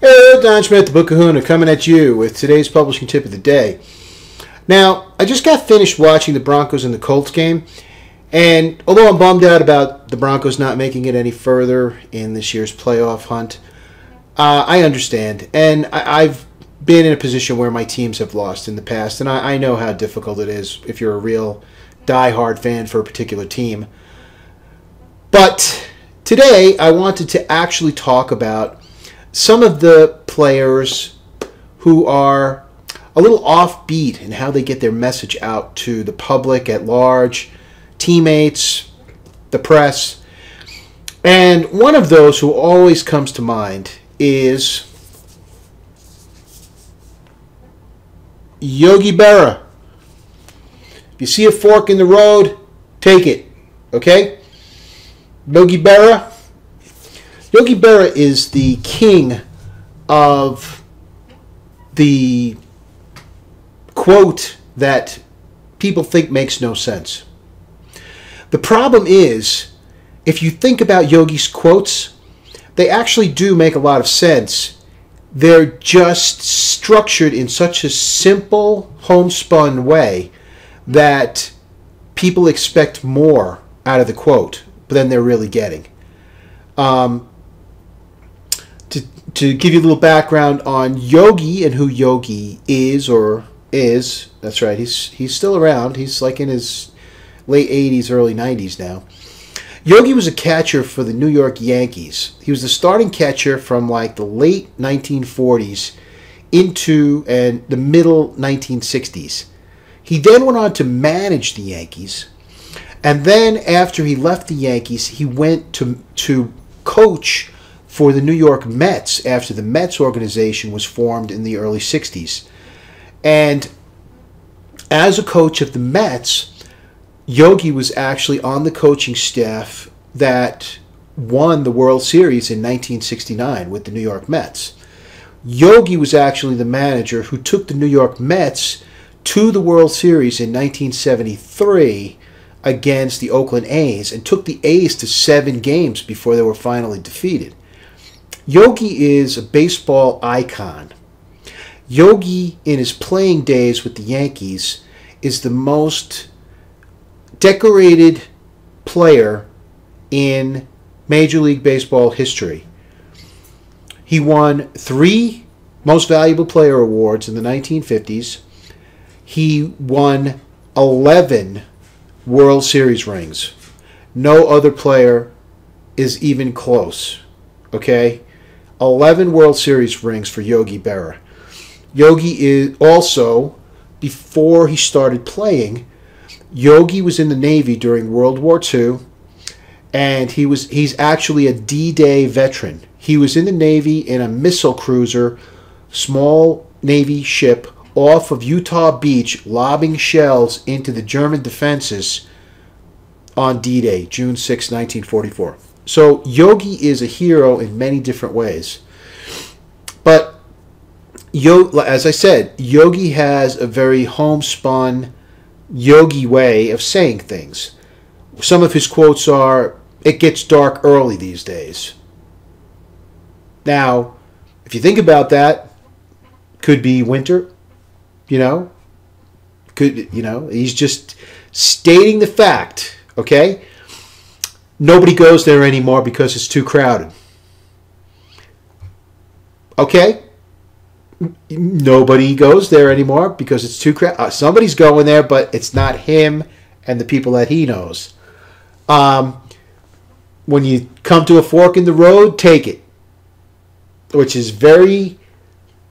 Hello, Don Schmidt, the Book Kahuna, coming at you with today's publishing tip of the day. Now, I just got finished watching the Broncos and the Colts game, and although I'm bummed out about the Broncos not making it any further in this year's playoff hunt, I understand. And I've been in a position where my teams have lost in the past, and I know how difficult it is if you're a real diehard fan for a particular team. But today, I wanted to actually talk about some of the players who are a little offbeat in how they get their message out to the public at large, teammates, the press. And one of those who always comes to mind is Yogi Berra. If you see a fork in the road, take it. Okay? Yogi Berra. Yogi Berra is the king of the quote that people think makes no sense. The problem is, if you think about Yogi's quotes, they actually do make a lot of sense. They're just structured in such a simple, homespun way that people expect more out of the quote than they're really getting. To give you a little background on Yogi and who Yogi is, that's right, he's still around. He's like in his late 80s, early 90s now. Yogi was a catcher for the New York Yankees. He was the starting catcher from like the late 1940s into the middle 1960s. He then went on to manage the Yankees. And then after he left the Yankees, he went to coach for the New York Mets after the Mets organization was formed in the early 60s. And as a coach of the Mets, Yogi was actually on the coaching staff that won the World Series in 1969 with the New York Mets. Yogi was actually the manager who took the New York Mets to the World Series in 1973 against the Oakland A's and took the A's to 7 games before they were finally defeated. Yogi is a baseball icon. Yogi, in his playing days with the Yankees, is the most decorated player in Major League Baseball history. He won 3 Most Valuable Player awards in the 1950s. He won 11 World Series rings. No other player is even close. Okay? 11 World Series rings for Yogi Berra. Yogi is also, before he started playing, Yogi was in the Navy during World War II, and he's actually a D-Day veteran. He was in the Navy in a missile cruiser, small Navy ship, off of Utah Beach, lobbing shells into the German defenses on D-Day, June 6, 1944. So Yogi is a hero in many different ways. But as I said, Yogi has a very homespun Yogi way of saying things. Some of his quotes are, "It gets dark early these days." Now, if you think about that, could be winter, he's just stating the fact, okay? Nobody goes there anymore because it's too crowded. Okay? Nobody goes there anymore because it's too crowded. Somebody's going there, but it's not him and the people that he knows. When you come to a fork in the road, take it. Which is very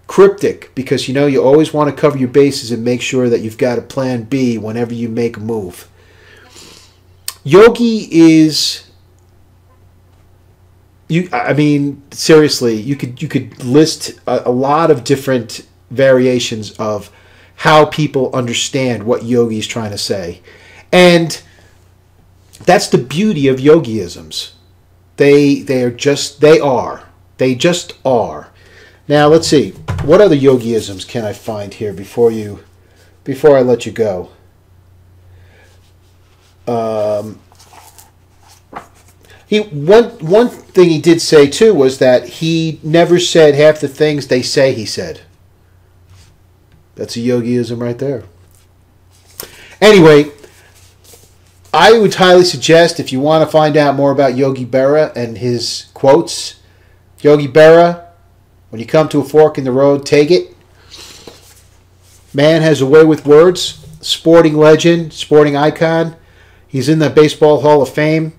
cryptic because, you always want to cover your bases and make sure that you've got a plan B whenever you make a move. Yogi is, seriously, you could list a lot of different variations of how people understand what Yogi's trying to say. And that's the beauty of Yogi-isms. They just are. Now let's see. What other Yogi-isms can I find here before I let you go? One thing he did say too was that he never said half the things they say he said. That's a Yogiism right there. Anyway, I would highly suggest, if you want to find out more about Yogi Berra and his quotes, Yogi Berra, when you come to a fork in the road, take it. Man has a way with words. Sporting legend, sporting icon. He's in the Baseball Hall of Fame.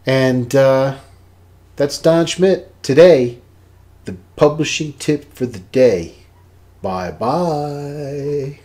And that's Don Schmidt. Today, the publishing tip for the day. Bye-bye.